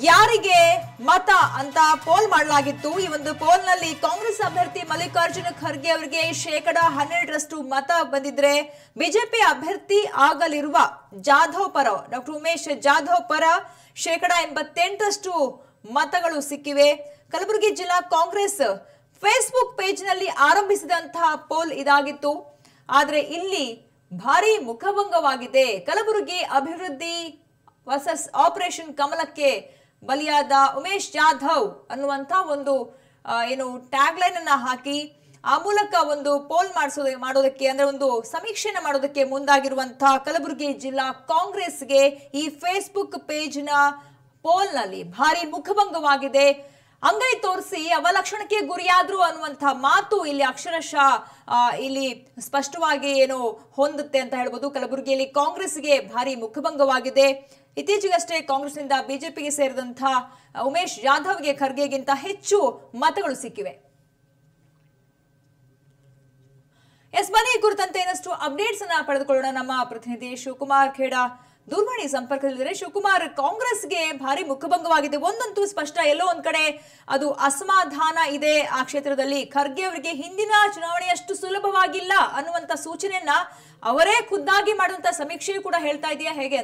ಯಾರಿಗೆ ಮತ ಅಂತ ಪೋಲ್ ಮಾಡಲಾಗಿತ್ತು। ಈ ಒಂದು ಪೋಲ್ ನಲ್ಲಿ ಕಾಂಗ್ರೆಸ್ ಅಭ್ಯರ್ಥಿ ಮಲ್ಲಿಕಾರ್ಜುನ ಖರ್ಗೆ ಅವರಿಗೆ 12% ಮತ ಬಂದಿದ್ರೆ ಬಿಜೆಪಿ ಅಭ್ಯರ್ಥಿ ಆಗಲಿರುವ ಜಾಧವ್ ಪರ ಡಾಕ್ಟರ್ ಉಮೇಶ್ ಜಾಧವ್ ಪರ 88% ಮತಗಳು ಸಿಕ್ಕಿವೆ। ಕಲಬುರಗಿ ಜಿಲ್ಲಾ ಕಾಂಗ್ರೆಸ್ ಫೇಸ್ಬುಕ್ ಪೇಜ್ ನಲ್ಲಿ ಆರಂಭಿಸಿದಂತಹ ಪೋಲ್ ಇದಾಗಿತ್ತು। ಆದ್ರೆ ಇಲ್ಲಿ ಭಾರಿ ಮುಖಭಂಗವಾಗಿದೆ। ಕಲಬುರಗಿ ಅಭಿವೃದ್ಧಿ ವರ್ಸಸ್ ಆಪರೇಷನ್ ಕಮಲಕ್ಕೆ ಬಲಿಯಾದ ಉಮೇಶ್ ಜಾಧವ್ ಅನ್ನುವಂತ ಒಂದು ಏನು ಟ್ಯಾಗ್ ಲೈನ್ ಅನ್ನ ಹಾಕಿ ಆ ಮೂಲಕ ಒಂದು ಪೋಲ್ ಮಾಡೋದಕ್ಕೆ ಅಂದ್ರೆ ಒಂದು ಸಮೀಕ್ಷೆನ ಮಾಡೋದಕ್ಕೆ ಮುಂದಾಗಿರುವಂತಹ ಕಲಬುರಗಿ ಜಿಲ್ಲಾ ಕಾಂಗ್ರೆಸ್ಗೆ ಈ ಫೇಸ್ಬುಕ್ ಪೇಜ್ ನ ಪೋಲ್ ನಲ್ಲಿ ಭಾರಿ ಮುಖಭಂಗವಾಗಿದೆ। ಅಂಗೈ ತೋರಿಸಿ ಅವಲಕ್ಷಣಕ್ಕೆ ಗುರಿಯಾದ್ರು ಅನ್ನುವಂತ ಮಾತು ಇಲ್ಲಿ ಅಕ್ಷರಶಃ ಇಲ್ಲಿ ಸ್ಪಷ್ಟವಾಗಿ ಏನು ಹೊಂದುತ್ತೆ ಅಂತ ಹೇಳ್ಬೋದು। ಕಲಬುರಗಿಯಲ್ಲಿ ಕಾಂಗ್ರೆಸ್ಗೆ ಭಾರಿ ಮುಖಭಂಗವಾಗಿದೆ। ಇತ್ತೀಚೆಗಷ್ಟೇ ಕಾಂಗ್ರೆಸ್ನಿಂದ ಬಿಜೆಪಿಗೆ ಸೇರಿದಂತಹ ಉಮೇಶ್ ಜಾಧವ್ಗೆ ಖರ್ಗೆಗಿಂತ ಹೆಚ್ಚು ಮತಗಳು ಸಿಕ್ಕಿವೆ। ಎಸ್ ಬನ್ನಿ ಕುರಿತಂತೆ ಇನ್ನಷ್ಟು ಅಪ್ಡೇಟ್ಸ್ ಅನ್ನ ಪಡೆದುಕೊಳ್ಳೋಣ। ನಮ್ಮ ಪ್ರತಿನಿಧಿ ಶಿವಕುಮಾರ್ ಖೇಡಾ ದೂರವಾಣಿ ಸಂಪರ್ಕದಲ್ಲಿದ್ದಾರೆ। ಶಿವಕುಮಾರ್, ಕಾಂಗ್ರೆಸ್ಗೆ ಭಾರಿ ಮುಖಭಂಗವಾಗಿದೆ, ಒಂದಂತೂ ಸ್ಪಷ್ಟ, ಎಲ್ಲೋ ಒಂದ್ ಕಡೆ ಅದು ಅಸಮಾಧಾನ ಇದೆ ಆ ಕ್ಷೇತ್ರದಲ್ಲಿ। ಖರ್ಗೆ ಅವರಿಗೆ ಹಿಂದಿನ ಚುನಾವಣೆಯಷ್ಟು ಸುಲಭವಾಗಿಲ್ಲ ಅನ್ನುವಂತ ಸೂಚನೆಯನ್ನ ಅವರೇ ಖುದ್ದಾಗಿ ಮಾಡುವಂತ ಸಮೀಕ್ಷೆಯೂ ಕೂಡ ಹೇಳ್ತಾ ಇದೆಯಾ, ಹೇಗೆ?